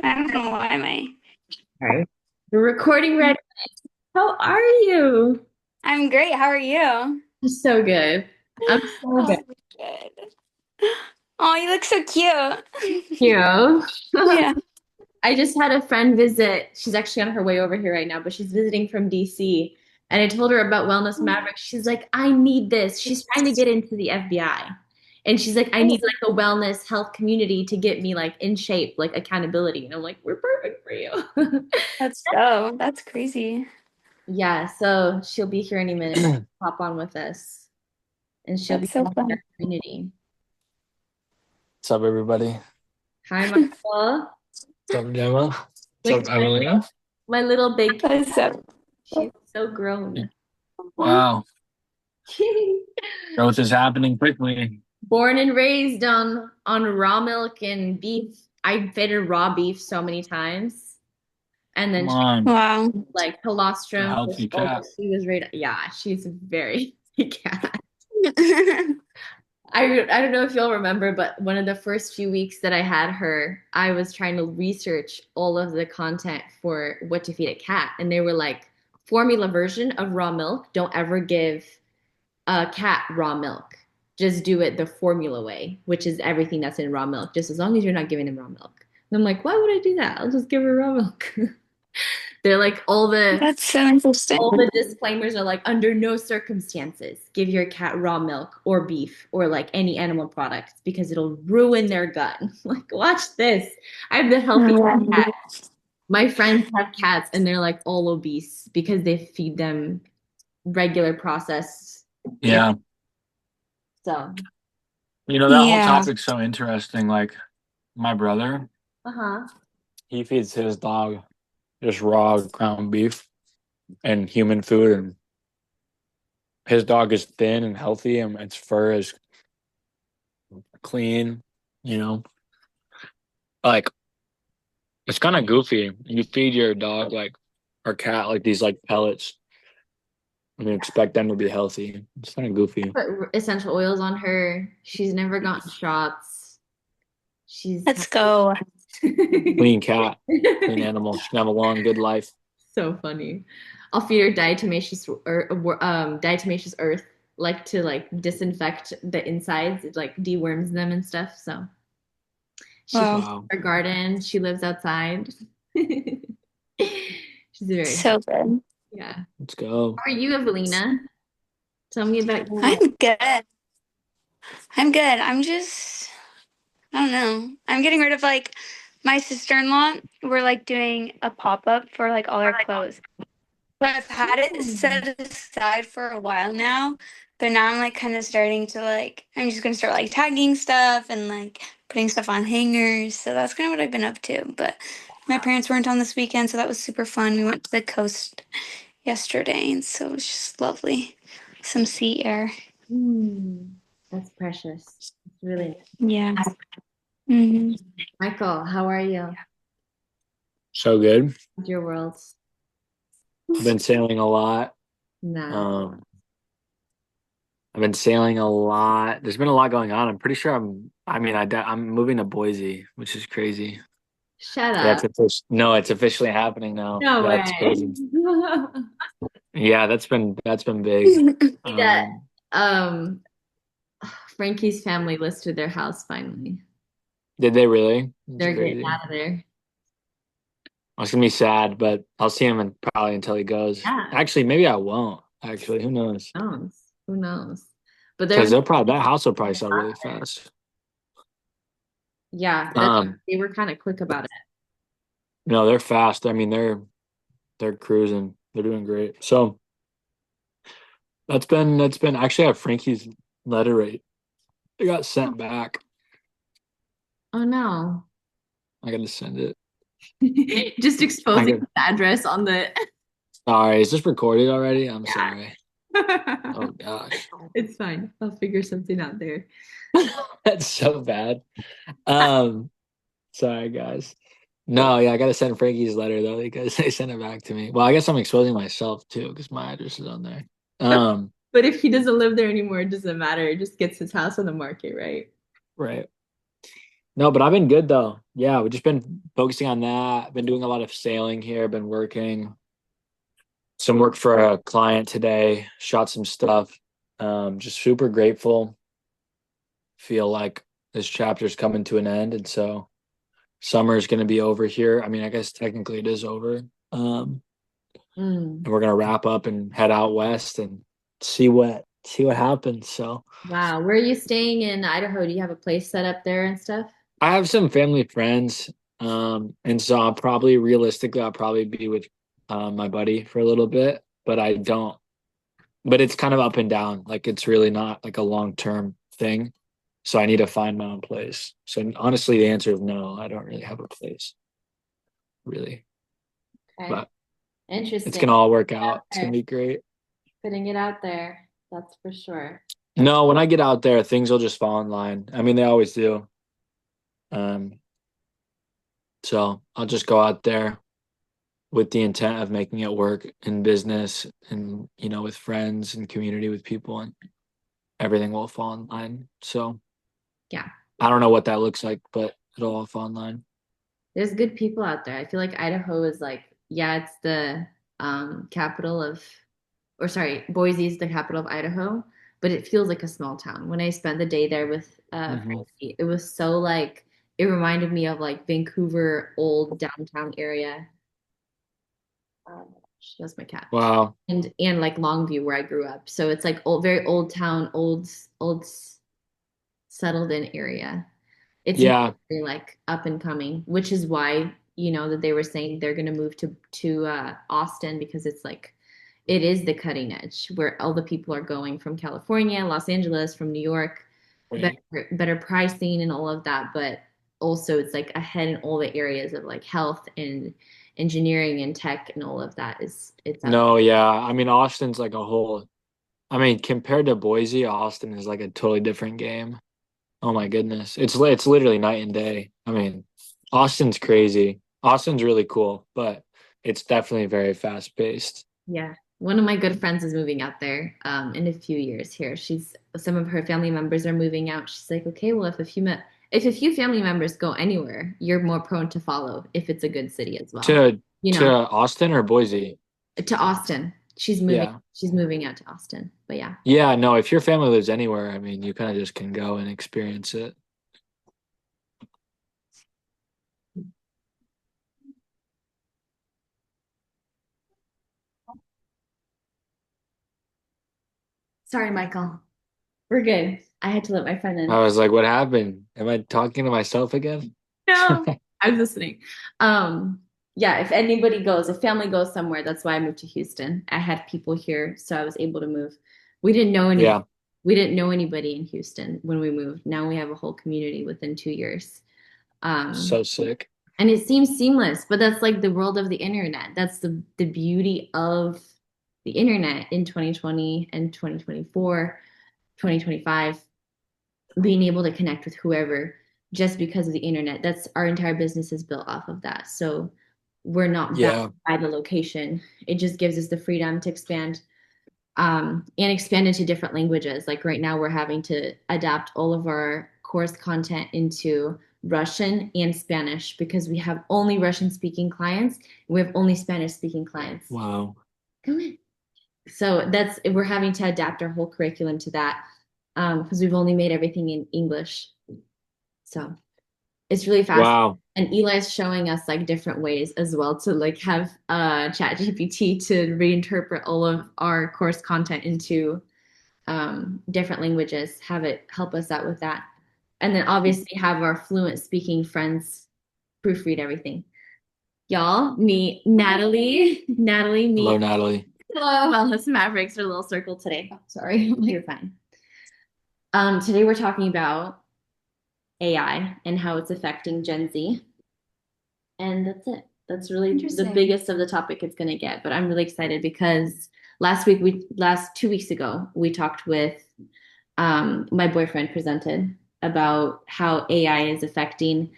I don't know why my. Okay. The recording ready. How are you? I'm great. How are you? So good. I'm so good. Oh, good. Oh, you look so cute. You. Yeah. I just had a friend visit. She's actually on her way over here right now, but she's visiting from DC. And I told her about Wellness Maverick. She's like, I need this. She's trying to get into the FBI. And she's like, I need like a wellness health community to get me like in shape, like accountability. And I'm like, we're perfect for you. That's crazy. Yeah, so she'll be here any minute. Hop on with us. And she'll be That's so in our fun. community. What's up, everybody? Hi, Michael. What's up, Gemma? Look, What's up, Evelina? my little big cat. What's up? She's so grown. Wow, growth is happening quickly. Born and raised on raw milk and beef. I fed her raw beef so many times, and then Come she on, Wow. like a colostrum. healthy Oh, cat. she was ready. Yeah, she's a very cat. I don't know if you'll remember, but one of the first few weeks that I had her, I was trying to research all of the content for what to feed a cat, and they were like, formula version of raw milk. Don't ever give a cat raw milk. Just do it the formula way, which is everything that's in raw milk, just as long as you're not giving him raw milk. And I'm like, why would I do that? I'll just give her raw milk. They're like That's so interesting. all the disclaimers are like under no circumstances give your cat raw milk or beef or like any animal products because it'll ruin their gut. Like, watch this. I have the healthiest cat. Wow. My friends have cats and they're like all obese because they feed them regular processed. Yeah. Yeah, So, that whole Yeah. topic's so interesting. Like, my brother, uh-huh. he feeds his dog just raw ground beef and human food, and his dog is thin and healthy, and its fur is clean. You know, like it's kind of goofy. You feed your dog like or cat like these like pellets, and you expect them to be healthy. It's kind of goofy. Put essential oils on her. She's never gotten shots. She's Let's go. Clean cat, clean animal. She can have a long, good life. so funny. I'll feed her diatomaceous earth, like to like disinfect the insides. It like deworms them and stuff. So she Wow. feeds Wow. her garden. She lives outside. She's very So good. yeah. Let's go. How are you, Evelina? Tell me about you. I'm good. I'm good. I don't know. I'm getting rid of like my sister-in-law. We're like doing a pop-up for like all our clothes. But I've had it set aside for a while now. But now I'm like kind of starting to like, I'm just gonna start like tagging stuff and like putting stuff on hangers. So that's kind of what I've been up to. But my parents weren't on this weekend, so that was super fun. We went to the coast yesterday, and so it was just lovely. Some sea air. Mm, that's precious. It's really Yeah. Hmm. Michael, how are you? So good. Your world. I've been sailing a lot. Nah. Um, I've been sailing a lot. There's been a lot going on. I'm pretty sure I'm moving to Boise, which is crazy. Shut Yeah, up. no, it's officially happening now. No That's way. crazy. Yeah, that's been big. See that Um, um Frankie's family listed their house finally. did they really? That's They're getting crazy. out of there. I was gonna be sad, but I'll see him probably until he goes. Yeah. Actually, maybe I won't. Actually, who knows? Who knows? Who knows? But Because they're that house will probably sell really fast. yeah, that Um, they were kind of quick about it. no, they're fast. I mean, they're cruising. They're doing great. So that's been actually I have Frankie's letter rate. It got sent back. Oh no. I gotta send it. Just I exposing got. the address on the Sorry, is this recorded already? I'm yeah. sorry. Oh gosh, It's fine. I'll figure something out there. that's so bad. Um, Sorry guys. No, yeah, I gotta send Frankie's letter though because they sent it back to me. Well, I guess I'm exposing myself too because my address is on there. Um, But if he doesn't live there anymore, it doesn't matter. It just gets his house on the market, right? right. No, but I've been good though. Yeah, we've just been focusing on that. Been doing a lot of sailing here, been working some work for a client today, shot some stuff. Just super grateful. Feel like this chapter's coming to an end, and so summer is going to be over here. I mean, I guess technically it is over. Mm. And we're gonna wrap up and head out west and see what happens. So Wow. Where are you staying in Idaho? Do you have a place set up there and stuff? I have some family friends, and so I'll probably be with my buddy for a little bit, but I don't. But it's kind of up and down. Like it's really not like a long term thing. So I need to find my own place. So honestly, the answer is no. I don't really have a place, really. Okay. But it's Interesting. gonna all work out. It's gonna Okay. be great. Putting it out there. That's for sure. No, when I get out there, things will just fall in line. I mean, they always do. Um, so I'll just go out there with the intent of making it work in business and, with friends and community with people, and everything will fall in line. So Yeah. I don't know what that looks like, but it'll all fall in line. There's good people out there. I feel like Idaho is like, yeah, it's the capital of, or sorry, Boise is the capital of Idaho, but it feels like a small town. When I spent the day there with Hmm. Frankie, it was so like, it reminded me of like Vancouver, old downtown area. That's my cat. Wow. And like Longview where I grew up. So it's like old, very old town, old settled in area. It's Yeah. very like up and coming, which is why, that they were saying they're going to move to Austin because it's like it is the cutting edge where all the people are going from California, Los Angeles, from New York, Right. better pricing and all of that, but also it's like ahead in all the areas of like health and engineering and tech and all of that is it's up. No, yeah. I mean, Austin's like a whole, I mean, compared to Boise, Austin is like a totally different game. Oh my goodness. It's literally night and day. I mean, Austin's crazy. Austin's really cool, but it's definitely very fast paced. Yeah. One of my good friends is moving out there in a few years here. Some of her family members are moving out. She's like, okay, well, if a few family members go anywhere, you're more prone to follow if it's a good city as well. To You to know, Austin or Boise? to Austin. Yeah. She's moving out to Austin. But yeah. Yeah, no, if your family lives anywhere, I mean, you kind of just can go and experience it. Sorry, Michael. We're good. I had to let my friend in. I was like, what happened? Am I talking to myself again? No, I was listening. Yeah, if family goes somewhere, that's why I moved to Houston. I had people here, so I was able to move. We didn't know any, Yeah, we didn't know anybody in Houston when we moved. Now we have a whole community within 2 years. so sick. And it seems seamless, but that's like the world of the internet. That's the beauty of the internet in 2020 and 2024, 2025, being able to connect with whoever just because of the internet. That's our entire business is built off of that. So we're not bound Yeah, by the location. It just gives us the freedom to expand and expand into different languages. Like right now, we're having to adapt all of our course content into Russian and Spanish because we have only Russian speaking clients. And we have only Spanish speaking clients. wow. Come in. So we're having to adapt our whole curriculum to that because we've only made everything in English. So it's really fast. Wow. And Eli's showing us like different ways as well to like have chat GPT to reinterpret all of our course content into different languages, have it help us out with that. And then obviously have our fluent speaking friends proofread everything. Y'all, meet Natalie. Natalie, Hello, meet Natalie. Hello. Wellness Mavericks, our little circle today. Sorry, you're fine. Today we're talking about AI and how it's affecting Gen Z. And that's it. That's really the Interesting. biggest of the topic it's going to get. But I'm really excited because last 2 weeks ago, we talked with my boyfriend presented about how AI is affecting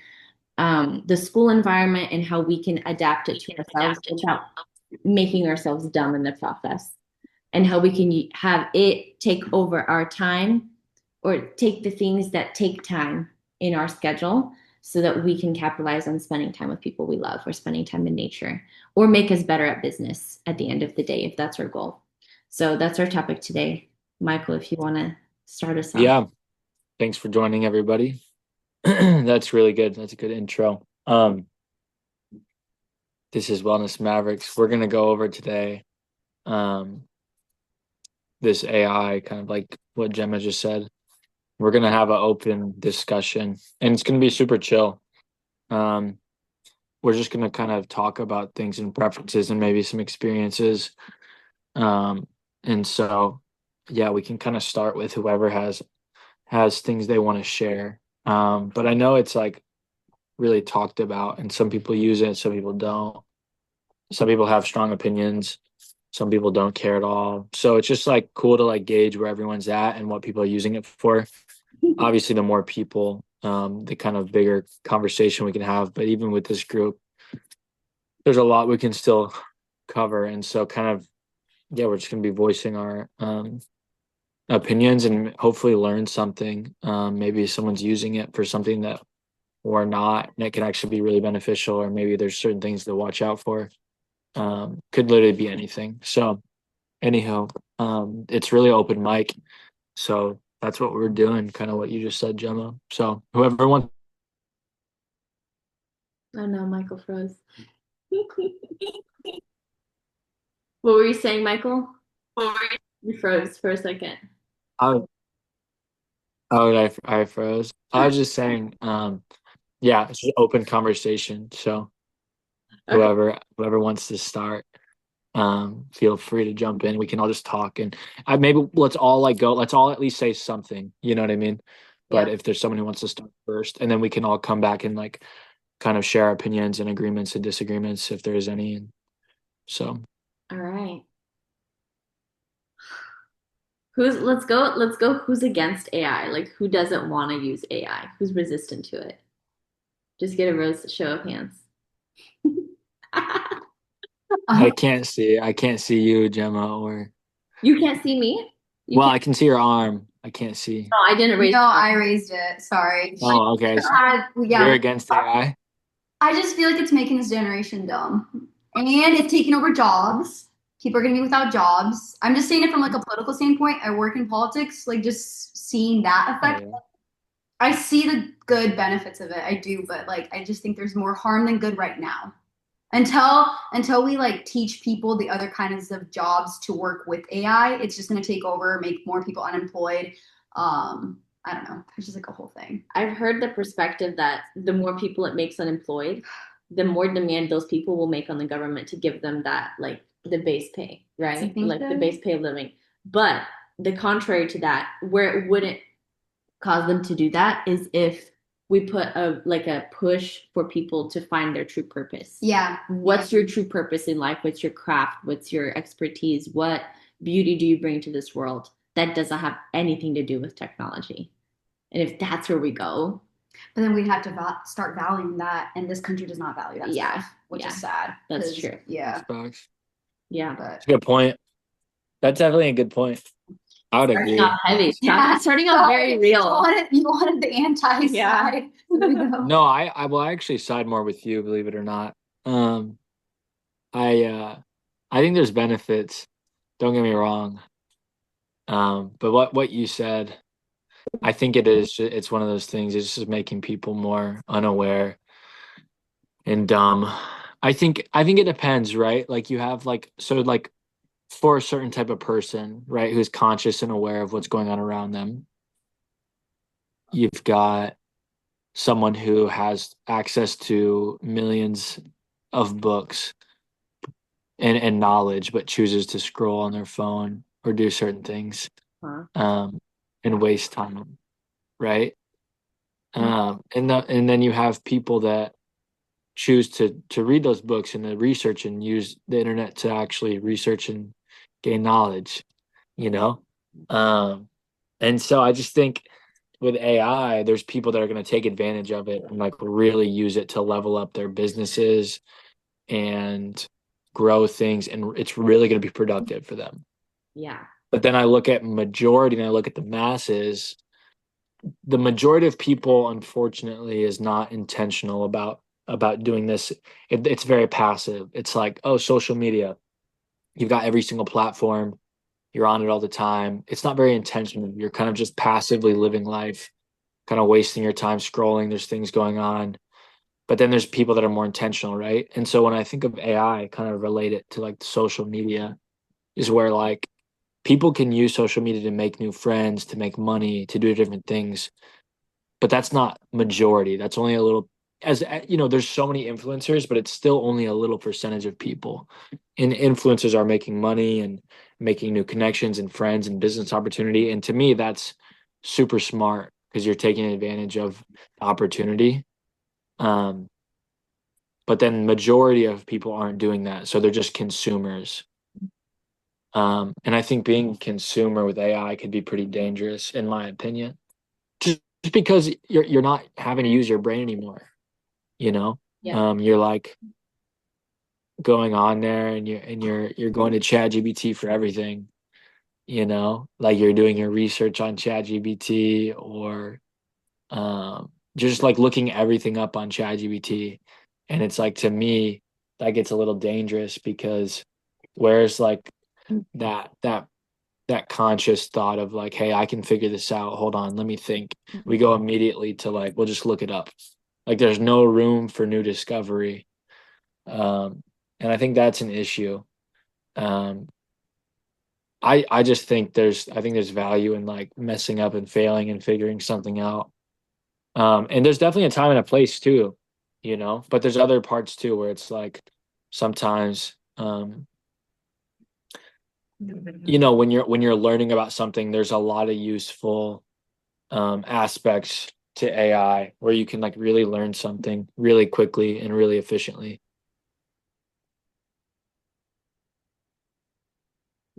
the school environment and how we can adapt it to ourselves without making ourselves dumb in the process, and how we can have it take over our time or take the things that take time in our schedule so that we can capitalize on spending time with people we love or spending time in nature or make us better at business at the end of the day, if that's our goal. So that's our topic today. Michael, if you want to start us off. Yeah. Thanks for joining, everybody. That's really good. That's a good intro. This is Wellness Mavericks. We're going to go over today this AI, kind of like what Gemma just said. We're going to have an open discussion, and it's going to be super chill. We're just going to kind of talk about things and preferences and maybe some experiences. And so, yeah, we can kind of start with whoever has things they want to share. But I know it's like really talked about, and some people use it, some people don't. Some people have strong opinions, some people don't care at all. So it's just like cool to like gauge where everyone's at and what people are using it for. Obviously, the more people, the kind of bigger conversation we can have. But even with this group, there's a lot we can still cover. And so kind of, yeah, we're just going to be voicing our opinions and hopefully learn something. Maybe someone's using it for something that we're not, and it can actually be really beneficial, or maybe there's certain things to watch out for. Could literally be anything. So anyhow, it's really open mic. So that's what we're doing, kind of what you just said, Gemma. So whoever wants. Oh no, Michael froze. What were you saying, Michael? You froze for a second. Oh, I froze. I was just saying, yeah, it's just open conversation. So Okay. whoever wants to start, feel free to jump in. We can all just talk, and maybe let's all like go. Let's all at least say something. You know what I mean? But Yeah. if there's someone who wants to start first, and then we can all come back and like kind of share our opinions and agreements and disagreements if there is any. And so, All right. Let's go who's against AI? Like who doesn't want to use AI? Who's resistant to it? Just get a show of hands. I can't see you, Gemma, or You can't see me? You well, can't. I can see your arm. I can't see. No, I didn't raise No, my I arm. raised it. Sorry. Oh, okay. So you're Yeah, against AI? I just feel like it's making this generation dumb, and it's taking over jobs. People are gonna be without jobs. I'm just saying it from like a political standpoint. I work in politics, like just seeing that effect. Yeah. I see the good benefits of it. I do, but like I just think there's more harm than good right now. Until we like teach people the other kinds of jobs to work with AI, it's just gonna take over, make more people unemployed. I don't know. It's just like a whole thing. I've heard the perspective that the more people it makes unemployed, the more demand those people will make on the government to give them that like the base pay, right? You think Like the so? base pay of living. But the contrary to that, where it wouldn't cause them to do that is if we put a push for people to find their true purpose. Yeah. What's your true purpose in life? What's your craft? What's your expertise? What beauty do you bring to this world? That doesn't have anything to do with technology. And if that's where we go, But then we'd have to start valuing that, and this country does not value that Yeah, stuff, which yeah. is sad. That's 'cause, true. Yeah, Facts. yeah. but That's a good point. That's definitely a good point. I would agree. Starting off heavy. Yeah. Starting off very You real. wanted the anti Yeah. side. There we go. No, I will actually side more with you, believe it or not. I think there's benefits. Don't get me wrong. But what you said, I think it's one of those things. It's just making people more unaware and dumb. I think it depends, right? Like you have like for a certain type of person, right, who's conscious and aware of what's going on around them. You've got someone who has access to millions of books and knowledge, but chooses to scroll on their phone or do certain things, Huh. and waste time, right? And then you have people that choose to read those books and to research and use the internet to actually research and gain knowledge, you know? And so I just think with AI, there's people that are going to take advantage of it and like really use it to level up their businesses and grow things, and it's really going to be productive for them. Yeah. But then I look at majority and I look at the masses, the majority of people, unfortunately, is not intentional about doing this. It's very passive. It's like, oh, social media. You've got every single platform. You're on it all the time. It's not very intentional. You're kind of just passively living life, kind of wasting your time scrolling. There's things going on. But then there's people that are more intentional, right? And so when I think of AI, I kind of relate it to like social media, is where like people can use social media to make new friends, to make money, to do different things. But that's not majority. That's only a little, as you know, there's so many influencers, but it's still only a little percentage of people. And influencers are making money and making new connections and friends and business opportunity. And to me, that's super smart because you're taking advantage of opportunity. Um, but then majority of people aren't doing that. So they're just consumers. And I think being a consumer with AI could be pretty dangerous, in my opinion. Just because you're not having to use your brain anymore, you know? Yeah. You're like going on there and you're going to ChatGPT for everything, you know? Like you're doing your research on ChatGPT or just like looking everything up on ChatGPT. And it's like to me, that gets a little dangerous because where's like that that conscious thought of like, hey, I can figure this out. Hold on, let me think. We go immediately to like, we'll just look it up. Like there's no room for new discovery. And I think that's an issue. Um, I just think there's value in like messing up and failing and figuring something out. And there's definitely a time and a place too, you know, but there's other parts too where it's like sometimes you know when you're learning about something, there's a lot of useful aspects to AI where you can like really learn something really quickly and really efficiently.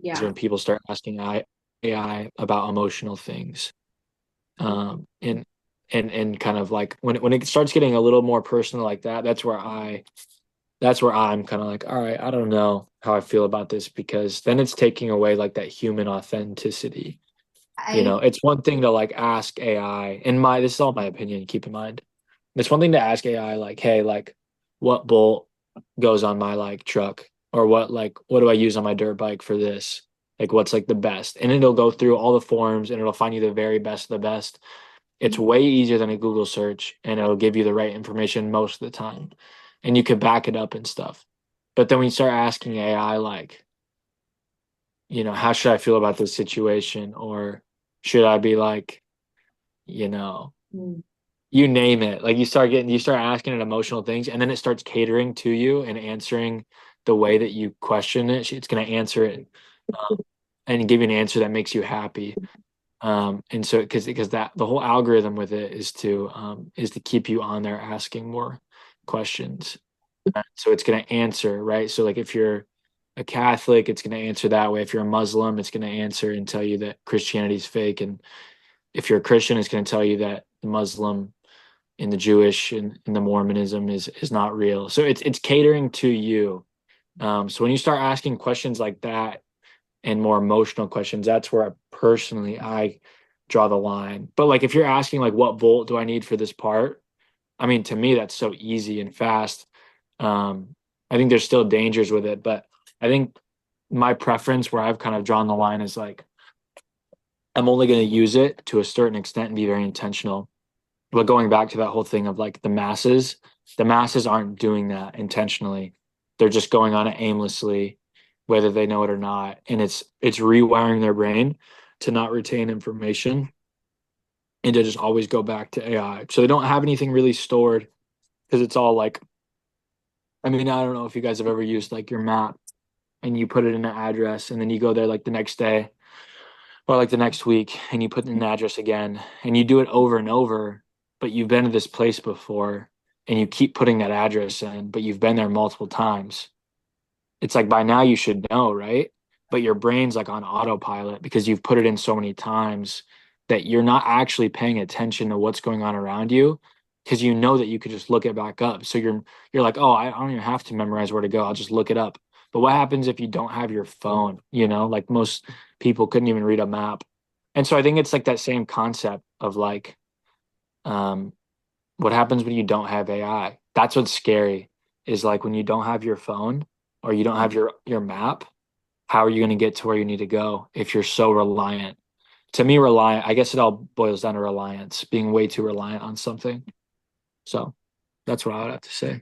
Yeah. When people start asking AI about emotional things, um, and and kind of like when it starts getting a little more personal like that, that's where I'm kind of like, all right, I don't know how I feel about this because then it's taking away like that human authenticity. You I know, it's one thing to like ask AI, and this is all my opinion, keep in mind. It's one thing to ask AI like, hey, like what bolt goes on my like truck or what do I use on my dirt bike for this? Like what's like the best? And it'll go through all the forums and it'll find you the very best of the best. It's way easier than a Google search and it'll give you the right information most of the time. And you could back it up and stuff. But then when you start asking AI like, you know, how should I feel about this situation? Or should I be like, you know, Mm. you name it. Like you start asking it emotional things and then it starts catering to you and answering the way that you question it. It's going to answer it um, and give you an answer that makes you happy. And so because that the whole algorithm with it is to keep you on there asking more questions. So it's going to answer, right? So like if you're a Catholic, it's going to answer that way. If you're a Muslim, it's going to answer and tell you that Christianity is fake. And if you're a Christian, it's going to tell you that the Muslim and the Jewish and the Mormonism is not real. So it's catering to you. So when you start asking questions like that and more emotional questions, that's where I draw the line. But like if you're asking like what bolt do I need for this part? I mean, to me that's so easy and fast. I think there's still dangers with it, but I think my preference where I've kind of drawn the line is like I'm only going to use it to a certain extent and be very intentional. But going back to that whole thing of like the masses aren't doing that intentionally. They're just going on it aimlessly, whether they know it or not. And it's rewiring their brain to not retain information and to just always go back to AI. So they don't have anything really stored because it's all like, I mean, I don't know if you guys have ever used like your map and you put it in an address and then you go there like the next day or like the next week and you put in an address again and you do it over and over, but you've been to this place before and you keep putting that address in, but you've been there multiple times. It's like by now you should know, right? But your brain's like on autopilot because you've put it in so many times that you're not actually paying attention to what's going on around you because you know that you could just look it back up. So you're like, oh, I don't even have to memorize where to go. I'll just look it up. But what happens if you don't have your phone? You know, like most people couldn't even read a map. And so I think it's like that same concept of like What happens when you don't have AI? That's what's scary, is like when you don't have your phone or you don't have your map, how are you going to get to where you need to go if you're so reliant? To me, reliant, I guess it all boils down to reliance, being way too reliant on something. So that's what I would have to say.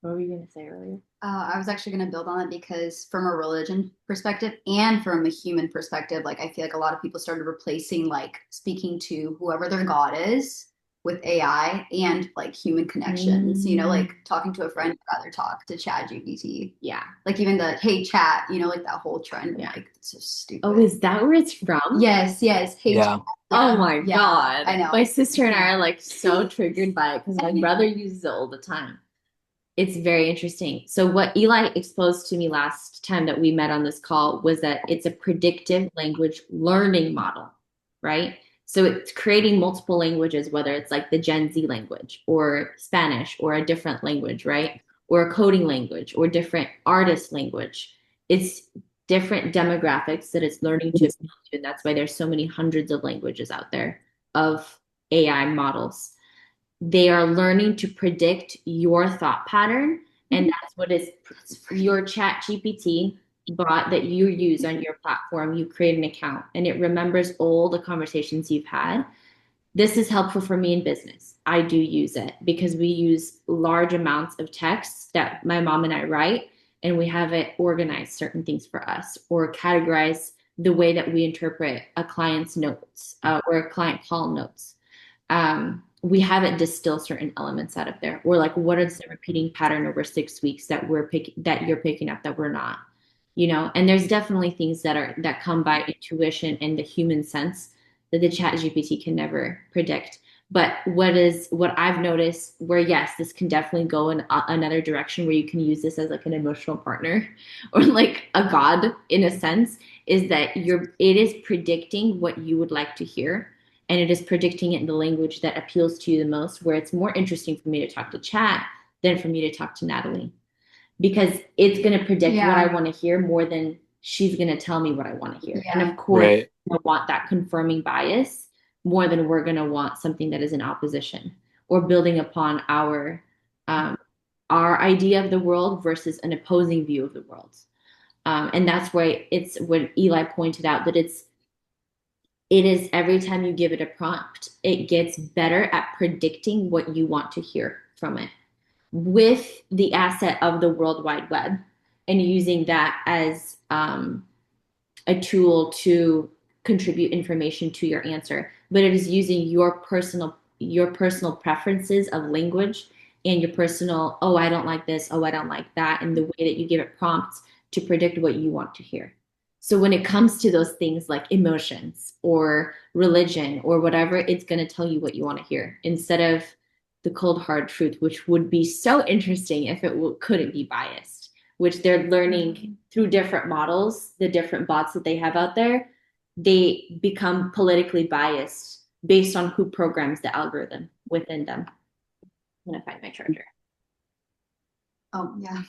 What were you gonna say earlier? I was actually going to build on it because, from a religion perspective and from a human perspective, like I feel like a lot of people started replacing like speaking to whoever their God is with AI and like human connections. You know, like talking to a friend, I'd rather talk to Chat GPT. Yeah. Like even the hey chat, you know, like that whole trend. Yeah. Like it's so stupid. Oh, is that where it's from? Yes, hey Yeah. chat. Oh my Yeah, God. I know. My sister and I are like so triggered by it because my brother uses it all the time. It's very interesting. So what Eli exposed to me last time that we met on this call was that it's a predictive language learning model, right? So it's creating multiple languages, whether it's like the Gen Z language or Spanish or a different language, right? Or a coding language or different artist language. It's different demographics that it's learning to appeal to, and that's why there's so many hundreds of languages out there of AI models. They are learning to predict your thought pattern, and that's what is your Chat GPT bot that you use on your platform. You create an account and it remembers all the conversations you've had. This is helpful for me in business. I do use it because we use large amounts of text that my mom and I write, and we have it organize certain things for us or categorize the way that we interpret a client's notes or a client call notes. We have it distill certain elements out of there. Or like, what is the repeating pattern over 6 weeks that that you're picking up that we're not? You know, and there's definitely things that come by intuition and the human sense that the Chat GPT can never predict. But what I've noticed where yes, this can definitely go in another direction where you can use this as like an emotional partner or like a god in a sense, is that it is predicting what you would like to hear, and it is predicting it in the language that appeals to you the most, where it's more interesting for me to talk to Chat than for me to talk to Natalie, because it's going to predict what I want to hear more than she's going to tell me what I want to hear. And of course, Right. I want that confirming bias more than we're going to want something that is in opposition or building upon our idea of the world versus an opposing view of the world. And that's why it's what Eli pointed out, that it is every time you give it a prompt, it gets better at predicting what you want to hear from it with the asset of the World Wide Web, and using that as a tool to contribute information to your answer. But it is using your personal preferences of language and your personal, oh, I don't like this, oh, I don't like that, and the way that you give it prompts to predict what you want to hear. So when it comes to those things like emotions or religion or whatever, it's going to tell you what you want to hear instead of the cold hard truth, which would be so interesting if it couldn't be biased, which they're learning through different models, the different bots that they have out there. They become politically biased based on who programs the algorithm within them. I'm going to find my charger. Oh, yeah.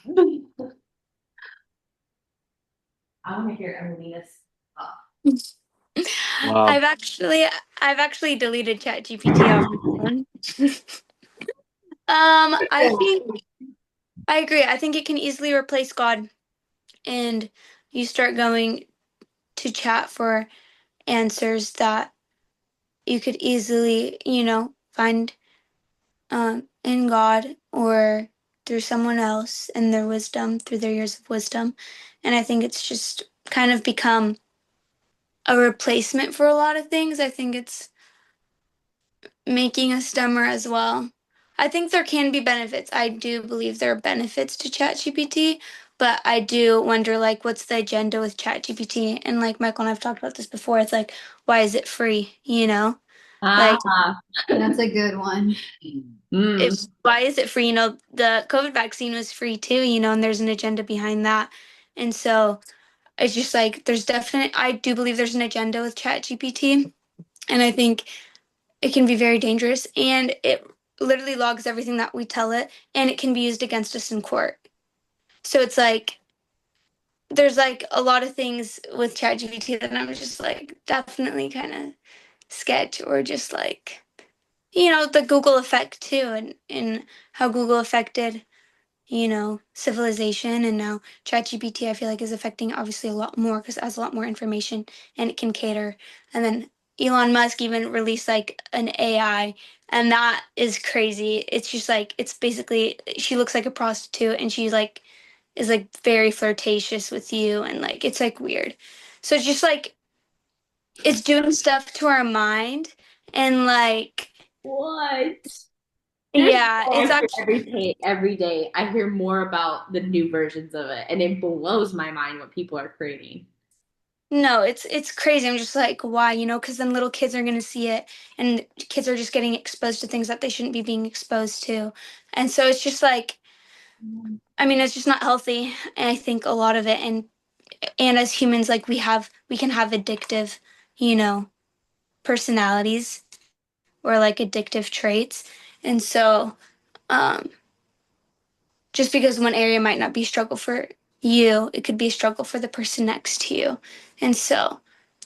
I want to hear Emelina's. Wow. I've actually deleted ChatGPT off my phone. I agree. I think it can easily replace God, and you start going to chat for answers that you could easily, find in God or through someone else and their wisdom, through their years of wisdom. And I think it's just kind of become a replacement for a lot of things. I think it's making us dumber as well. I think there can be benefits. I do believe there are benefits to ChatGPT, but I do wonder, like, what's the agenda with ChatGPT? And like Michael and I've talked about this before, it's like, why is it free? Like, That's a good one. why is it free? The COVID vaccine was free too, and there's an agenda behind that. And so it's just like, I do believe there's an agenda with ChatGPT, and I think it can be very dangerous, and it literally logs everything that we tell it, and it can be used against us in court. So it's like, there's like a lot of things with ChatGPT that I'm just like definitely kind of sketch, or just like, the Google effect too, and how Google affected, civilization, and now ChatGPT I feel like is affecting obviously a lot more because it has a lot more information and it can cater. And then Elon Musk even released like an AI, and that is crazy. It's just like it's basically she looks like a prostitute, and she's like is like very flirtatious with you, and like it's like weird. So it's just like it's doing stuff to our mind, and like What? There's yeah, more it's I hear actually every day. I hear more about the new versions of it, and it blows my mind what people are creating. no, it's crazy. I'm just like, why? Because then little kids are gonna see it, and kids are just getting exposed to things that they shouldn't be being exposed to, and so it's just like, I mean, it's just not healthy. And I think a lot of it, and as humans, like we can have addictive, you know, personalities or like addictive traits, and so um, just because one area might not be a struggle for you, it could be a struggle for the person next to you. And so,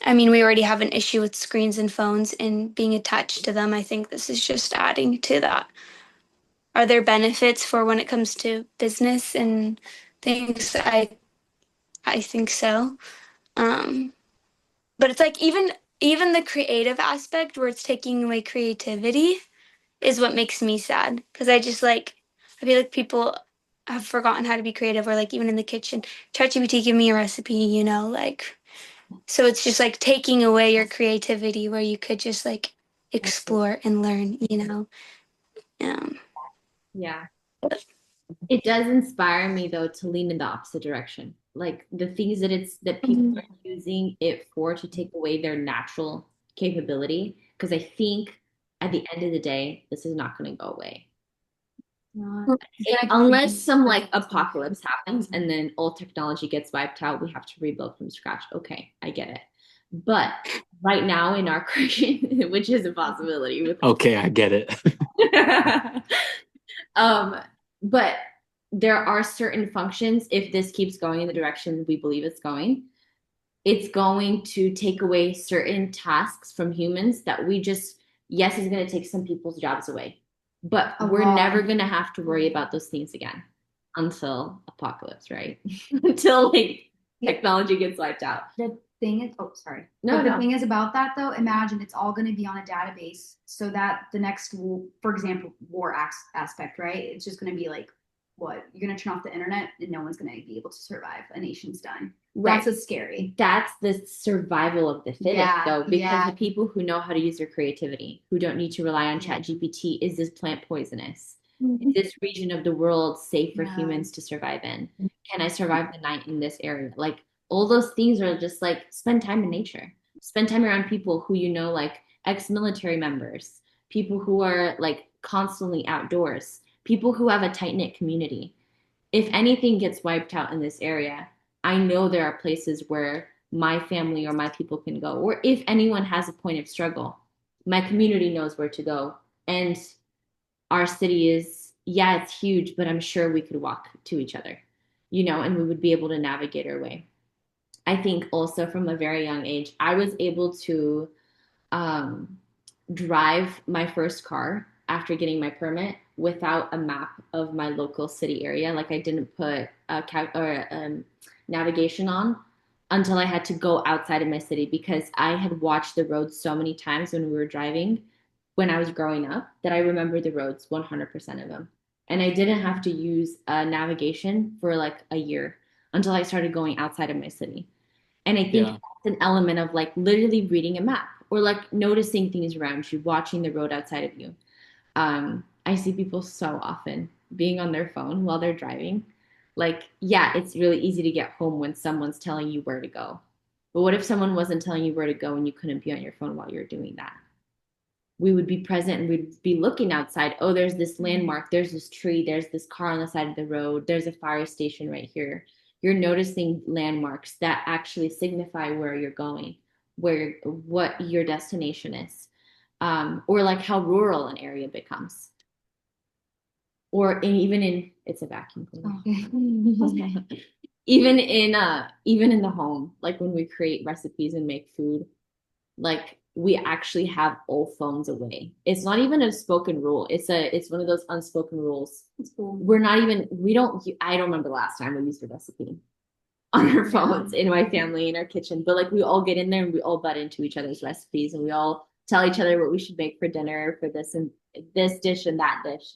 I mean, we already have an issue with screens and phones and being attached to them. I think this is just adding to that. Are there benefits for when it comes to business and things? I think so. Um, but it's like even the creative aspect where it's taking away creativity is what makes me sad because I feel like people have forgotten how to be creative, or like even in the kitchen, ChatGPT give me a recipe, like so it's just like taking away your creativity where you could just like explore and learn. Um, Yeah. It does inspire me though to lean in the opposite direction. Like the things that people are using it for to take away their natural capability. Because I think at the end of the day, this is not going to go away. Unless some like apocalypse happens and then all technology gets wiped out, we have to rebuild from scratch. Okay, I get it. But right now in our creation, which is a possibility with Okay, I get it. um, but there are certain functions, if this keeps going in the direction we believe it's going to take away certain tasks from humans that we just, yes, is going to take some people's jobs away. But we're never going to have to worry about those things again until apocalypse, right? Until like technology gets wiped out. The thing is, oh, sorry. No, But the no. thing is about that though, imagine it's all going to be on a database so that the next, for example, war aspect, right? It's just going to be like, what? You're going to turn off the internet and no one's going to be able to survive. A nation's done. Right. That's what's scary. That's the survival of the fittest, Yeah, though, because yeah. the people who know how to use their creativity, who don't need to rely on ChatGPT, is this plant poisonous? Is this region of the world safe for Yeah. humans to survive in? Can I survive the night in this area? Like all those things are just like spend time in nature, spend time around people who you know, like ex-military members, people who are like constantly outdoors, people who have a tight-knit community. If anything gets wiped out in this area, I know there are places where my family or my people can go. Or if anyone has a point of struggle, my community knows where to go. And our city is, yeah, it's huge, but I'm sure we could walk to each other, and we would be able to navigate our way. I think also from a very young age, I was able to um, drive my first car after getting my permit without a map of my local city area. Like I didn't put navigation on until I had to go outside of my city because I had watched the roads so many times when we were driving when I was growing up that I remember the roads 100% of them. And I didn't have to use navigation for like a year until I started going outside of my city. And I think Yeah. that's an element of like literally reading a map or like noticing things around you, watching the road outside of you. I see people so often being on their phone while they're driving. Like, yeah, it's really easy to get home when someone's telling you where to go. But what if someone wasn't telling you where to go and you couldn't be on your phone while you're doing that? We would be present and we'd be looking outside. Oh, there's this landmark, there's this tree, there's this car on the side of the road, there's a fire station right here. You're noticing landmarks that actually signify where you're going, what your destination is, or like how rural an area becomes, or even in it's a vacuum cleaner. Even in the home, like when we create recipes and make food, like we actually have all phones away. It's not even a spoken rule. It's one of those unspoken rules. It's cool. We're not even I don't remember the last time we used a recipe on our phones in my family in our kitchen, but like we all get in there and we all butt into each other's recipes and we all tell each other what we should make for dinner for this and this dish and that dish.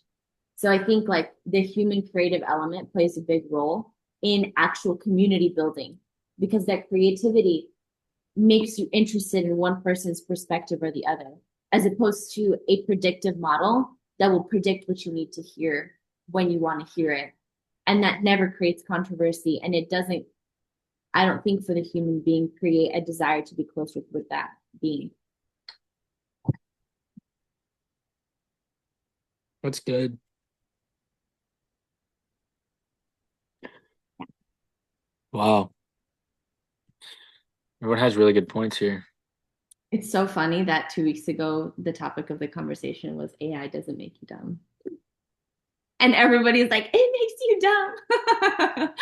So I think like the human creative element plays a big role in actual community building because that creativity makes you interested in one person's perspective or the other, as opposed to a predictive model that will predict what you need to hear when you want to hear it. And that never creates controversy. And it doesn't, I don't think for the human being, create a desire to be closer with that being. That's good. Wow. Everyone has really good points here. It's so funny that 2 weeks ago, the topic of the conversation was AI doesn't make you dumb. And everybody's like, it makes you dumb.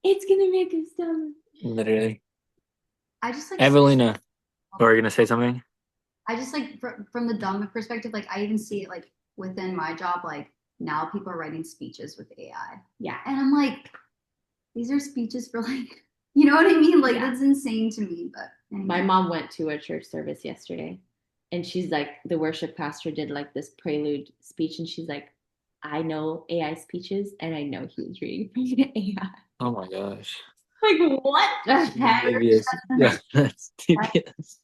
It's going to make us dumb. Literally. I just like Evelina, or are you gonna say something? I just like from the dumb perspective, like I even see it like within my job, like now people are writing speeches with AI. Yeah. And I'm like, these are speeches for like, you know what I mean? Like Yeah. that's insane to me. But anyway. My mom went to a church service yesterday and she's like, the worship pastor did like this prelude speech and she's like, I know AI speeches and I know he was reading from AI. Oh my gosh. Like, what the heck? Devious. Yeah, that's devious.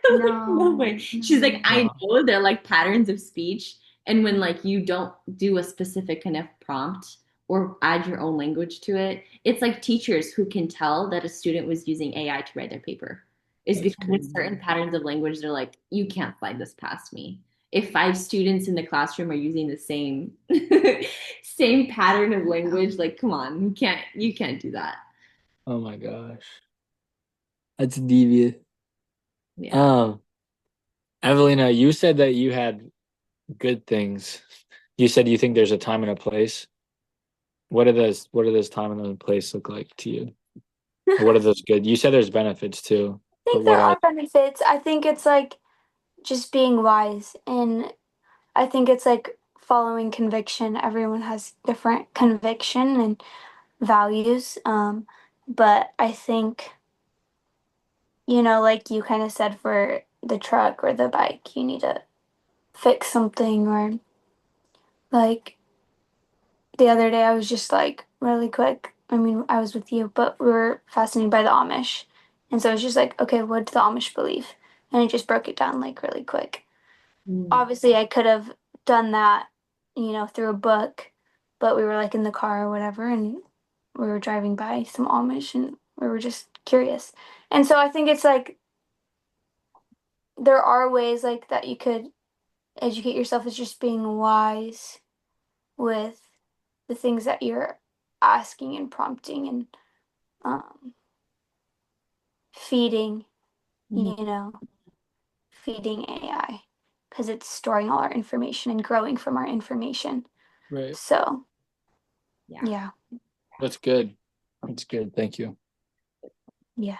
No way. She's like, I know they're like patterns of speech. And when like you don't do a specific enough prompt or add your own language to it, it's like teachers who can tell that a student was using AI to write their paper. Is That's because with crazy. certain patterns of language, they're like, you can't slide this past me. If 5 students in the classroom are using the same same pattern of language, like come on, you can't do that. Oh my gosh. That's devious. Yeah. Evelina, you said that you had good things. You said you think there's a time and a place. What are those time and a place look like to you? Or what are those good? You said there's benefits too. I think But there what are benefits. I think it's like just being wise, and I think it's like following conviction. Everyone has different conviction and values. But I think, like you kind of said for the truck or the bike, you need to fix something, or like the other day I was just like really quick. I mean, I was with you, but we were fascinated by the Amish. And so it was just like, okay, what do the Amish believe? And it just broke it down like really quick. Obviously, I could have done that, through a book, but we were like in the car or whatever, and we were driving by some Amish and we were just curious. And so I think it's like there are ways like that you could educate yourself as just being wise with the things that you're asking and prompting and feeding, Mhm. you know, feeding AI because it's storing all our information and growing from our information. Right. So, Yeah. yeah. That's good. That's good. Thank you. Yeah.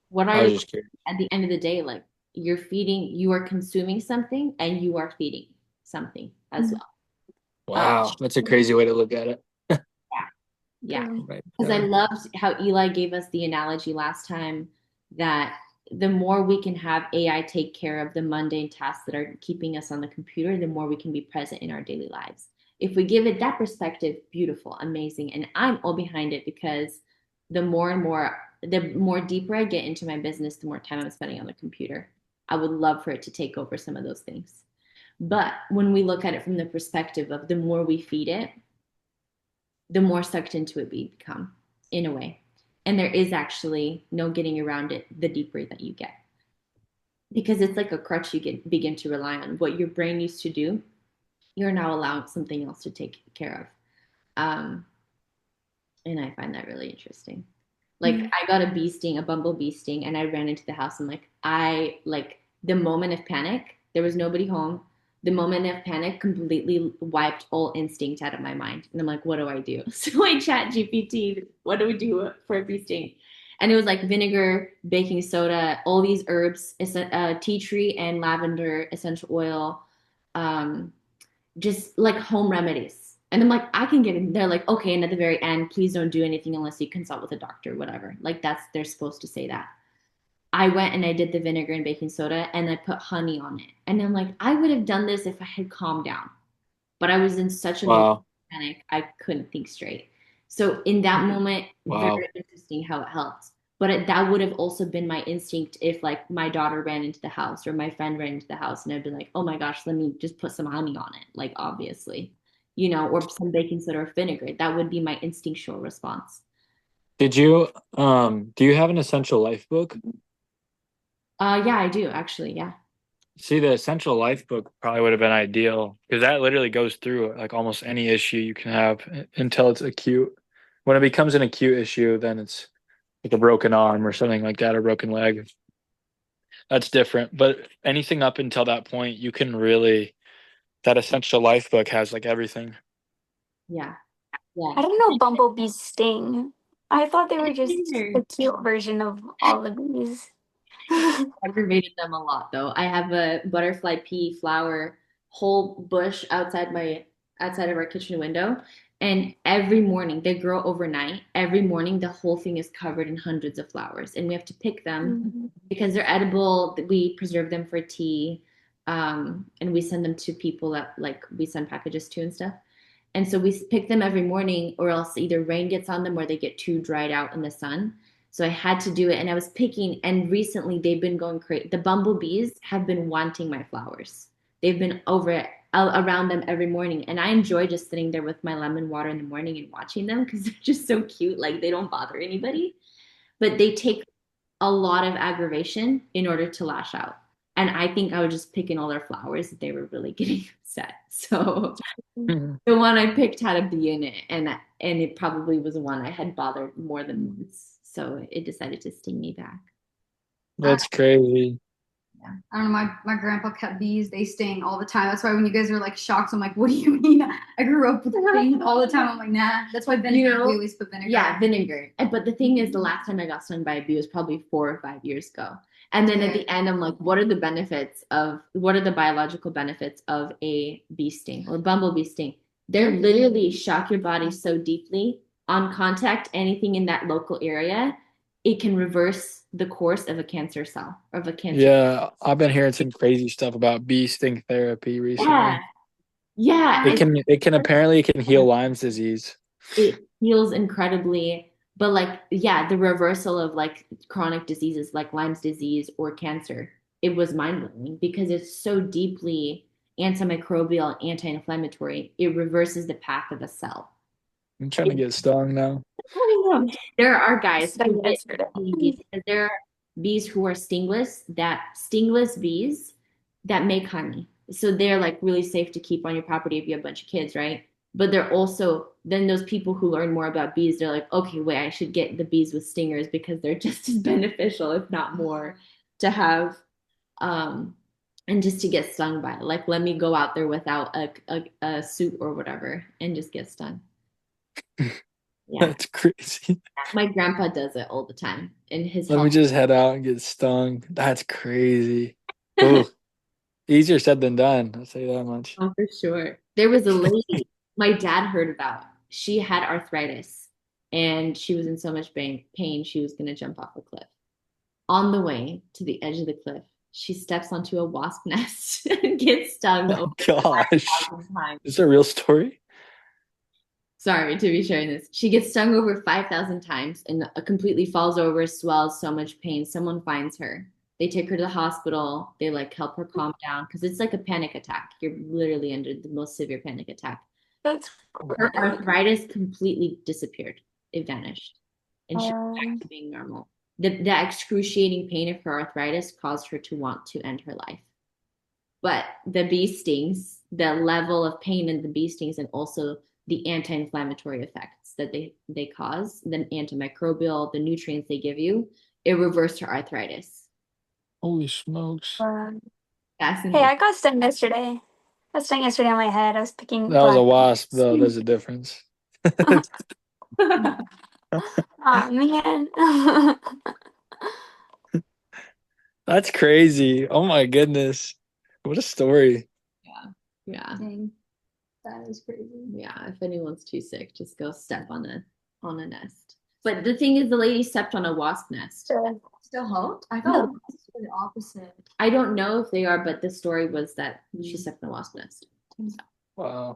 What I are was just curious. at the end of the day, like you are consuming something and you are feeding something as well. Wow, that's a crazy way to look at it. Yeah. Right. Because I loved how Eli gave us the analogy last time that the more we can have AI take care of the mundane tasks that are keeping us on the computer, the more we can be present in our daily lives. If we give it that perspective, beautiful, amazing. And I'm all behind it because the more deeper I get into my business, the more time I'm spending on the computer. I would love for it to take over some of those things. But when we look at it from the perspective of the more we feed it, the more sucked into it we become, in a way. And there is actually no getting around it the deeper that you get. Because it's like a crutch you begin to rely on. What your brain used to do, you're now allowing something else to take care of. And I find that really interesting. Like I got a bumblebee sting, and I ran into the house and the moment of panic, there was nobody home. The moment of panic completely wiped all instinct out of my mind. And I'm like, what do I do? So I chat GPT, what do we do for a bee sting? And it was like vinegar, baking soda, all these herbs, tea tree and lavender essential oil, um, just like home remedies. And I'm like, I can get it. They're like, okay. And at the very end, please don't do anything unless you consult with a doctor, whatever. Like they're supposed to say that. I went and I did the vinegar and baking soda and I put honey on it. And I'm like, I would have done this if I had calmed down. But I was in such a Wow. panic, I couldn't think straight. So in that moment, Wow. very interesting how it helped. But that would have also been my instinct if like my daughter ran into the house or my friend ran into the house and I'd be like, oh my gosh, let me just put some honey on it. Like obviously, or some baking soda or vinegar. That would be my instinctual response. Did you do you have an Essential Life book? Yeah, I do actually. Yeah. See, the Essential Life book probably would have been ideal because that literally goes through like almost any issue you can have until it's acute. When it becomes an acute issue, then it's like a broken arm or something like that, or broken leg. That's different. But anything up until that point, you can really, that Essential Life book has like everything. Yeah. Yeah. I don't know bumblebees sting. I thought they were just the cute version of all the bees. Aggravated them a lot though. I have a butterfly pea flower whole bush outside of our kitchen window. And every morning they grow overnight. Every morning the whole thing is covered in hundreds of flowers. And we have to pick them because they're edible. We preserve them for tea. And we send them to people that like we send packages to and stuff. And so we pick them every morning, or else either rain gets on them or they get too dried out in the sun. So I had to do it, and I was picking. And recently, they've been going crazy. The bumblebees have been wanting my flowers. They've been around them every morning, and I enjoy just sitting there with my lemon water in the morning and watching them because they're just so cute. Like they don't bother anybody, but they take a lot of aggravation in order to lash out. And I think I was just picking all their flowers that they were really getting upset. So the one I picked had a bee in it, and it probably was the one I had bothered more than once. So it decided to sting me back. That's crazy. Yeah. I don't know. My grandpa kept bees. They sting all the time. That's why when you guys are like shocked, I'm like, what do you mean? I grew up with bees all the time. I'm like, nah. That's why vinegar. We always put vinegar. Yeah, vinegar. But the thing is, the last time I got stung by a bee was probably 4 or 5 years ago. And then at the end, I'm like, what are the biological benefits of a bee sting or bumblebee sting? They're literally shock your body so deeply on contact, anything in that local area, it can reverse the course of a cancer cell or of a cancer. Yeah, I've been hearing some crazy stuff about bee sting therapy recently. Yeah. It can heal Lyme's disease. It heals incredibly, but like, yeah, the reversal of like chronic diseases like Lyme's disease or cancer, it was mind-blowing because it's so deeply antimicrobial, anti-inflammatory. It reverses the path of a cell. I'm trying to get stung now. There are guys who get bees. There are bees who are stingless bees that make honey. So they're like really safe to keep on your property if you have a bunch of kids, right? But they're also then those people who learn more about bees, they're like, okay, wait, I should get the bees with stingers because they're just as beneficial, if not more, to have and just to get stung by. Like, let me go out there without a suit or whatever and just get stung. Yeah. That's crazy. My grandpa does it all the time in his Let me just head out and get stung. That's crazy. Oh, easier said than done. I'll say that much. Oh, for sure. There was a lady my dad heard about. She had arthritis and she was in so much pain she was going to jump off a cliff. On the way to the edge of the cliff, she steps onto a wasp nest and gets stung. Oh, gosh. Is this a real story? Sorry to be sharing this. She gets stung over 5,000 times and completely falls over, swells, so much pain. Someone finds her. They take her to the hospital. They like help her calm down because it's like a panic attack. You're literally under the most severe panic attack. That's her arthritis completely disappeared. It vanished. And she went back to being normal. The excruciating pain of her arthritis caused her to want to end her life. But the bee stings, the level of pain in the bee stings, and also the anti-inflammatory effects that they cause, the antimicrobial, the nutrients they give you, it reversed her arthritis. Holy smokes. Fascinating. Hey, I got stung yesterday. I was stung yesterday on my head. I was picking. That was a wasp, though. There's a difference. Oh man. That's crazy. Oh my goodness. What a story. Yeah. Dang, that is crazy. Yeah. If anyone's too sick, just go step on a nest. But the thing is, the lady stepped on a wasp nest. Still helped? I No. thought it was the opposite. I don't know if they are, but the story was that she stepped on a wasp nest. Wow.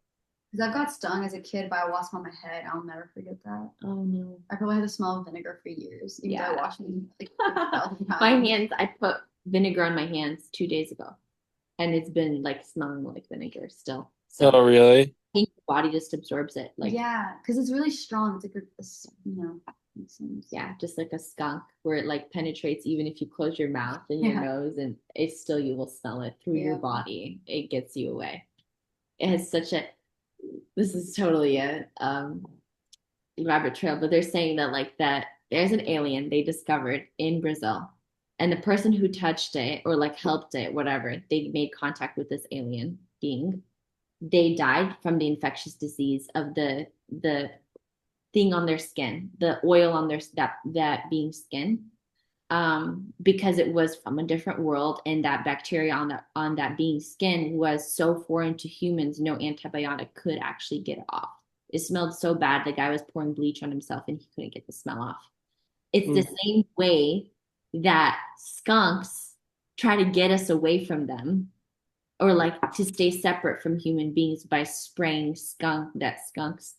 Because I've got stung as a kid by a wasp on my head. I'll never forget that. Oh no. I probably had the smell of vinegar for years. Even though I Yeah. washed them like 1,000 times. My hands, I put vinegar on my hands 2 days ago, and it's been like smelling like vinegar still. So Oh, really? I think the body just absorbs it. Like, yeah, because it's really strong. It's like you know, makes sense. yeah, just like a skunk where it like penetrates even if you close your mouth and your Yeah. nose, and it's still, you will smell it through your Yeah. body. It gets you away. It has such a, this is totally a rabbit trail, but they're saying that like that there's an alien they discovered in Brazil, and the person who touched it or like helped it, whatever, they made contact with this alien being. They died from the infectious disease of the thing on their skin, the oil on their that being skin, because it was from a different world, and that bacteria on that being skin was so foreign to humans, no antibiotic could actually get it off. It smelled so bad, the guy was pouring bleach on himself and he couldn't get the smell off. It's the same way that skunks try to get us away from them, or like to stay separate from human beings by spraying skunks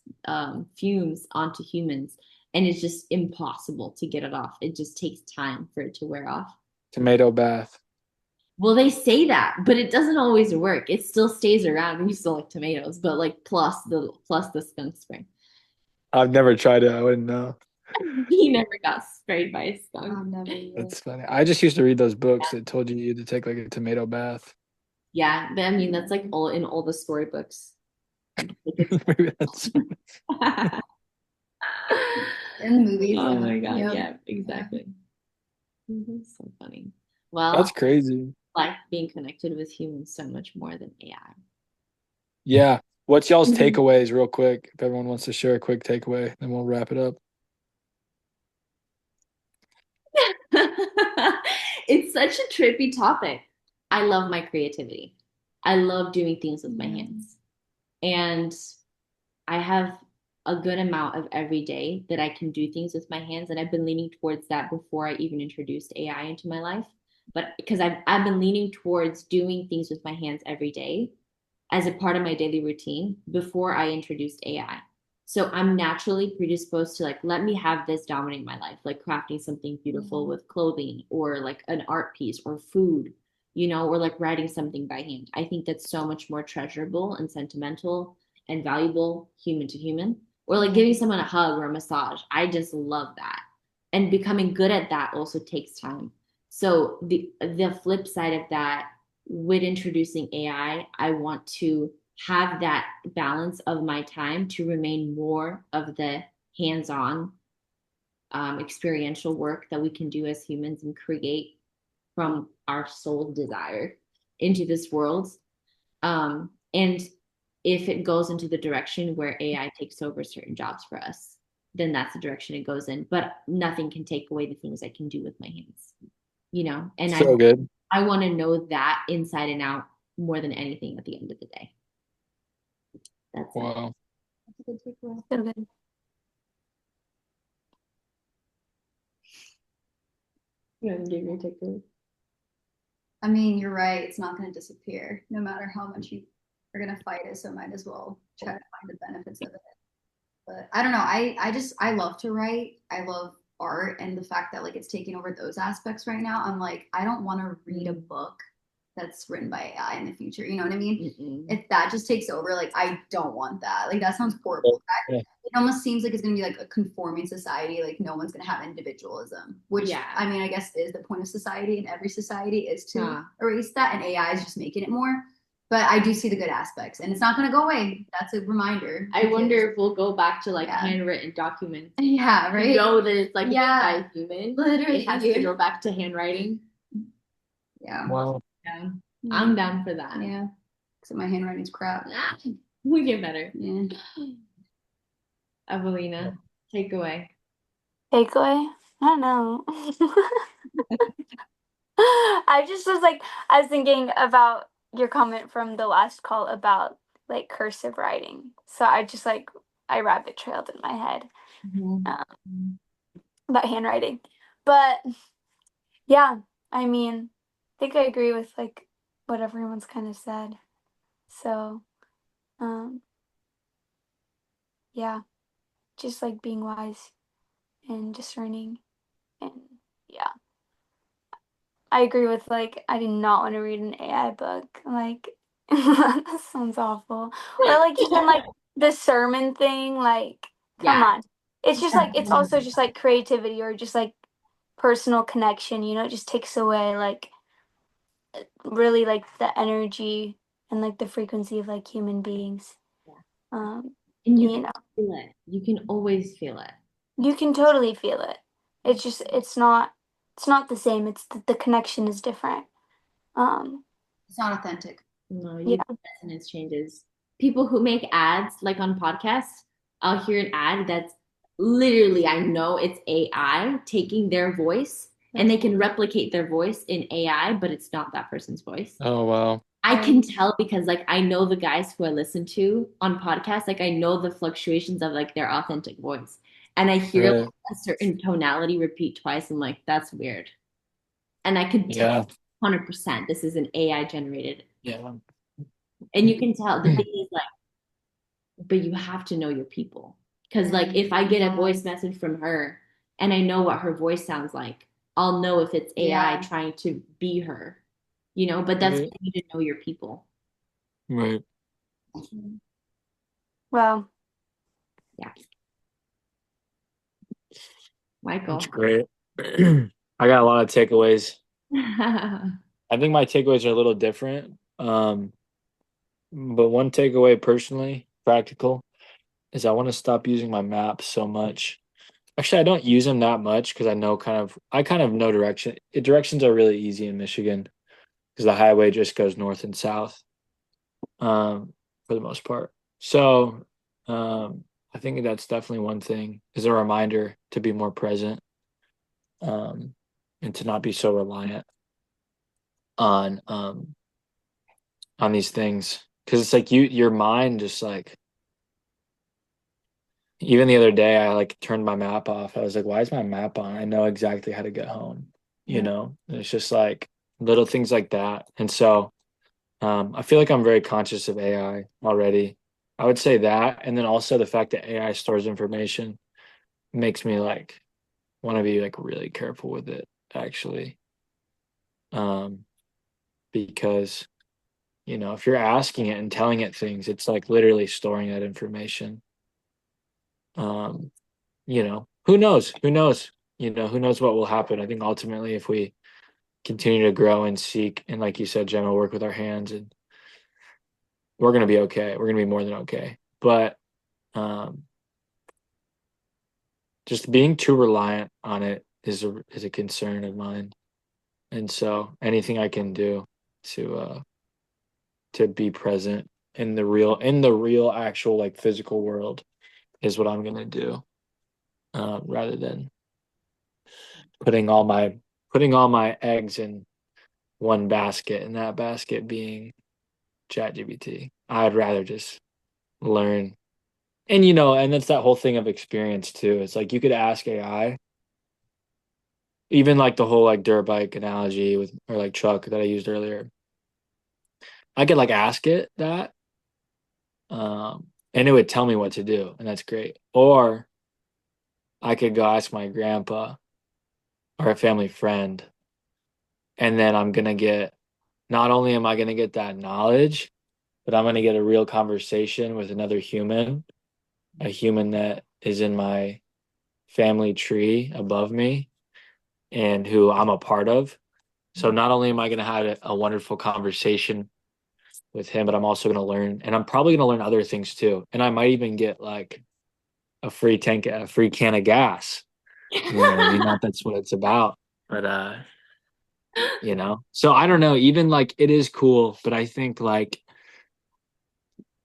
fumes onto humans, and it's just impossible to get it off. It just takes time for it to wear off. Tomato bath. Well, they say that, but it doesn't always work. It still stays around. We still like tomatoes, but like plus the skunk spray. I've never tried it. I wouldn't know. He never got sprayed by a skunk. I've never really. That's funny. I just used to read those books that told you to take like a tomato bath. Yeah, but I mean that's like all in all the storybooks. Maybe that's In the movies. Oh my God, Yep. yeah, exactly. So funny. Well, that's crazy. like being connected with humans so much more than Yeah. What's y'all's Mhm. takeaways, real quick? If everyone wants to share a quick takeaway, then we'll wrap it up. AI. It's such a trippy topic. I love my creativity. I love doing things with my hands. And I have a good amount of every day that I can do things with my hands. And I've been leaning towards that before I even introduced AI into my life. But because I've been leaning towards doing things with my hands every day as a part of my daily routine before I introduced AI. So I'm naturally predisposed to like, let me have this dominate my life, like crafting something beautiful with clothing, or like an art piece or food, or like writing something by hand. I think that's so much more treasurable and sentimental and valuable human to human. Or like giving someone a hug or a massage. I just love that. And becoming good at that also takes time. So the flip side of that, with introducing AI, I want to have that balance of my time to remain more of the hands-on experiential work that we can do as humans and create from our soul desire into this world. And if it goes into the direction where AI takes over certain jobs for us, then that's the direction it goes in. But nothing can take away the things I can do with my hands, and So good. I want to know that inside and out more than anything at the end of the day. That's it. Wow. That's a good takeaway. So good. You want to give your takeaway? I mean, you're right. It's not going to disappear, no matter how much you are going to fight it. So might as well try to find the benefits of it. But I don't know. I love to write. I love art, and the fact that like it's taking over those aspects right now. I'm like, I don't want to read a book that's written by AI in the future. You know what I mean? Mm-mm. If that just takes over, like I don't want that. Like that sounds horrible. Yeah. It almost seems like it's gonna be like a conforming society. Like no one's gonna have individualism, which Yeah. I mean, I guess is the point of society, and every society is to Yeah. erase that, and AI is just making it more. But I do see the good aspects, and it's not gonna go away. That's a reminder. I wonder if we'll go back to like Yeah. handwritten documents. Yeah, right. You know that it's like Yeah. by a human. Literally. It has to go back to handwriting. Yeah. Wow. Yeah. I'm down for that. Yeah. Except my handwriting's crap. We get better. Yeah. Evelina, take away. Takeaway? I don't know. I just was like, I was thinking about your comment from the last call about like cursive writing. So I just like, I rabbit trailed in my head Mhm. about handwriting. But yeah, I mean, I think I agree with like what everyone's kind of said. So, um, yeah, just like being wise and discerning. And yeah, I agree with like, I do not want to read an AI book. Like, that sounds awful. Or like even like the sermon thing, like, come Yeah. on. It's just like, it's also just like creativity or just like personal connection, you know, it just takes away like really like the energy and like the frequency of like human beings. Um, And you you can know, feel it. You can always feel it. you can totally feel it. It's just it's not the same. It's the connection is different. Um, It's not authentic. No, yeah, you resonance changes. People who make ads, like on podcasts, I'll hear an ad that's literally, I know it's AI taking their voice and they can replicate their voice in AI, but it's not that person's voice. Oh wow. I can tell because like I know the guys who I listen to on podcasts, like I know the fluctuations of like their authentic voice. And I hear like, Right. a certain tonality repeat twice. I'm like, that's weird. And I could tell Yeah. 100% this is an AI generated. Yeah. And you can tell the thing is like, but you have to know your people. Because like if I get a voice message from her and I know what her voice sounds like, I'll know if it's AI Yeah. trying to be her, you know, but that's Right. you need to know your people. Right. well, Yeah. That's Michael. great. I got a lot of takeaways. I think my takeaways are a little different. But one takeaway personally, practical, is I want to stop using my maps so much. Actually, I don't use them that much because I kind of know direction. Directions are really easy in Michigan because the highway just goes north and south, for the most part. So, I think that's definitely one thing is a reminder to be more present, um, and to not be so reliant on, on these things because it's like your mind just like even the other day I like turned my map off. I was like, why is my map on? I know exactly how to get home, you know? And it's just like little things like that. And so I feel like I'm very conscious of AI already. I would say that. And then also the fact that AI stores information makes me like want to be like really careful with it actually. Um, because if you're asking it and telling it things, it's like literally storing that information. Um, who knows? Who knows? Who knows what will happen? I think ultimately, if we continue to grow and seek, and like you said, Gemma, work with our hands, and we're gonna be okay. We're gonna be more than okay. But um, just being too reliant on it is a concern of mine. And so, anything I can do to be present in the real actual like physical world is what I'm gonna do, rather than putting all my putting all my eggs in one basket, and that basket being ChatGPT. I'd rather just learn. And that's that whole thing of experience too. It's like you could ask AI, even like the whole like dirt bike analogy with or like truck that I used earlier. I could like ask it that, and it would tell me what to do, and that's great. Or I could go ask my grandpa or a family friend, and then I'm gonna get not only am I gonna get that knowledge, but I'm gonna get a real conversation with another human, a human that is in my family tree above me and who I'm a part of. So not only am I going to have a wonderful conversation with him, but I'm also going to learn, and I'm probably going to learn other things too. And I might even get like a free can of gas. Not that's what it's about, but So I don't know. Even like it is cool, but I think like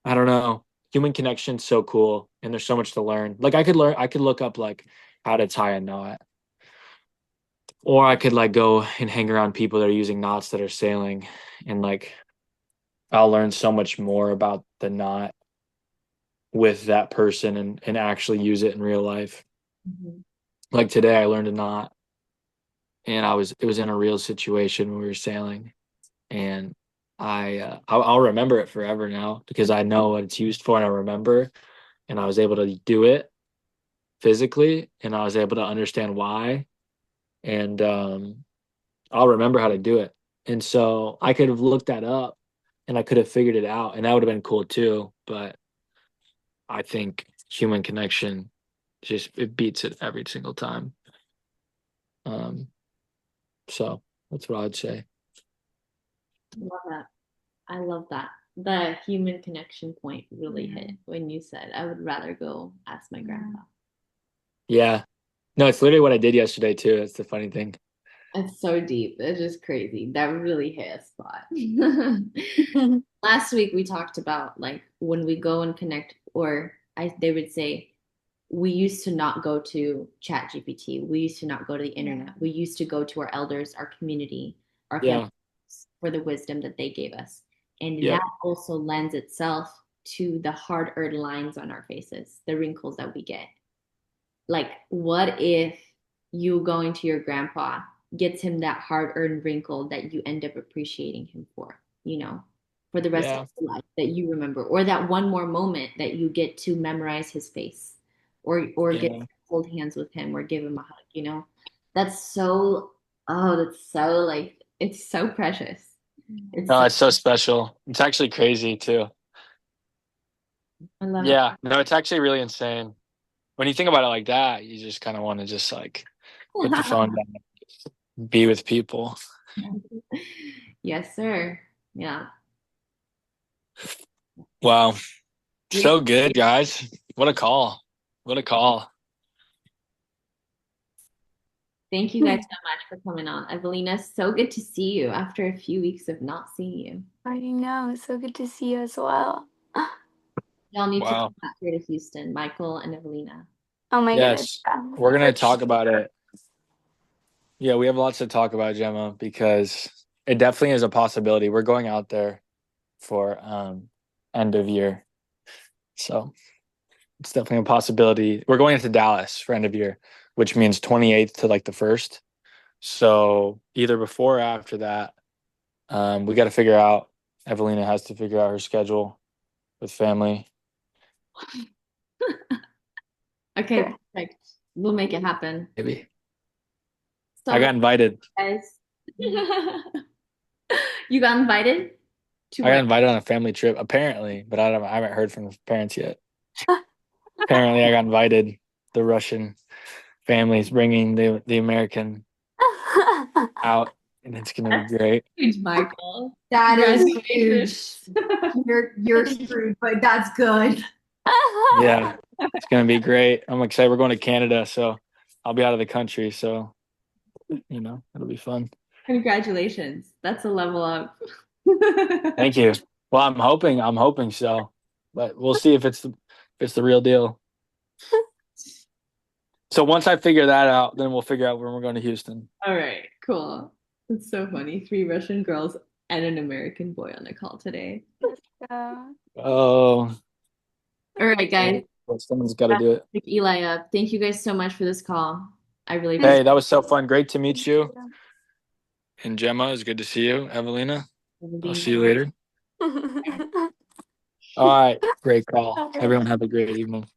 I don't know. Human connection's so cool, and there's so much to learn. Like I could look up like how to tie a knot. Or I could like go and hang around people that are using knots that are sailing, and like I'll learn so much more about the knot with that person and actually use it in real life. Mhm. Like today I learned a knot, and it was in a real situation when we were sailing, and I'll remember it forever now because I know what it's used for, and I remember, and I was able to do it physically, and I was able to understand why, and I'll remember how to do it. And so I could have looked that up and I could have figured it out, and that would have been cool too. But I think human connection just it beats it every single time. Um, so that's what I'd say. Love that. I love that. The human connection point really hit when you said, I would rather go ask my grandpa. Yeah. No, it's literally what I did yesterday too. That's the funny thing. It's so deep. It's just crazy. That really hit a spot. Last week we talked about like when we go and connect, or they would say, we used to not go to ChatGPT. We used to not go to the internet. We used to go to our elders, our community, our Yeah. family for the wisdom that they gave us. And Yeah. that also lends itself to the hard-earned lines on our faces, the wrinkles that we get. Like, what if you going to your grandpa gets him that hard-earned wrinkle that you end up appreciating him for, for the rest Yeah. of your life that you remember, or that one more moment that you get to memorize his face, or get Yeah. to hold hands with him or give him a hug. That's so, that's so like it's so precious. It's No, so, it's so special. It's actually crazy too. I love it. Yeah. No, it's actually really insane. When you think about it like that, you just kind of want to just like put the phone down, and be with people. Yes, sir. Yeah. Wow. So good, guys. What a call. What a call. Thank you guys so much for coming on. Evelina, so good to see you after a few weeks of not seeing you. I know. It's so good to see you as well. Y'all need to Wow. come back here to Houston, Michael and Evelina. Oh my goodness. Yes. We're going to talk about it. Yeah, we have lots to talk about, Gemma, because it definitely is a possibility. We're going out there for end of year. So it's definitely a possibility. We're going into Dallas for end of year, which means 28th to like the 1st. So either before or after that, we got to figure out. Evelina has to figure out her schedule with family. Okay, Sure. perfect. We'll make it happen. Maybe. So, I got invited. guys, you got invited to I got what? invited on a family trip, apparently, but I haven't heard from the parents yet. Apparently, I got invited. The Russian family's bringing the American out, and it's gonna be great. Huge, Michael. That is huge. Congratulations. You're screwed, but that's good. Yeah, it's gonna be great. I'm excited. We're going to Canada, so I'll be out of the country. So, it'll be fun. Congratulations. That's a level up. Thank you. Well, I'm hoping so, but we'll see if it's the real deal. So once I figure that out, then we'll figure out when we're going to Houston. All right, cool. It's so funny. 3 Russian girls and an American boy on the call today. Oh, All right, guys. well, someone's got to do it. Pick Eli up. Thank you guys so much for this call. I really Hey, appreciate that was so fun. Great to meet you. And Gemma, it's good to see you. Evelina, I'll see you later. All right, great call. Everyone have a great evening.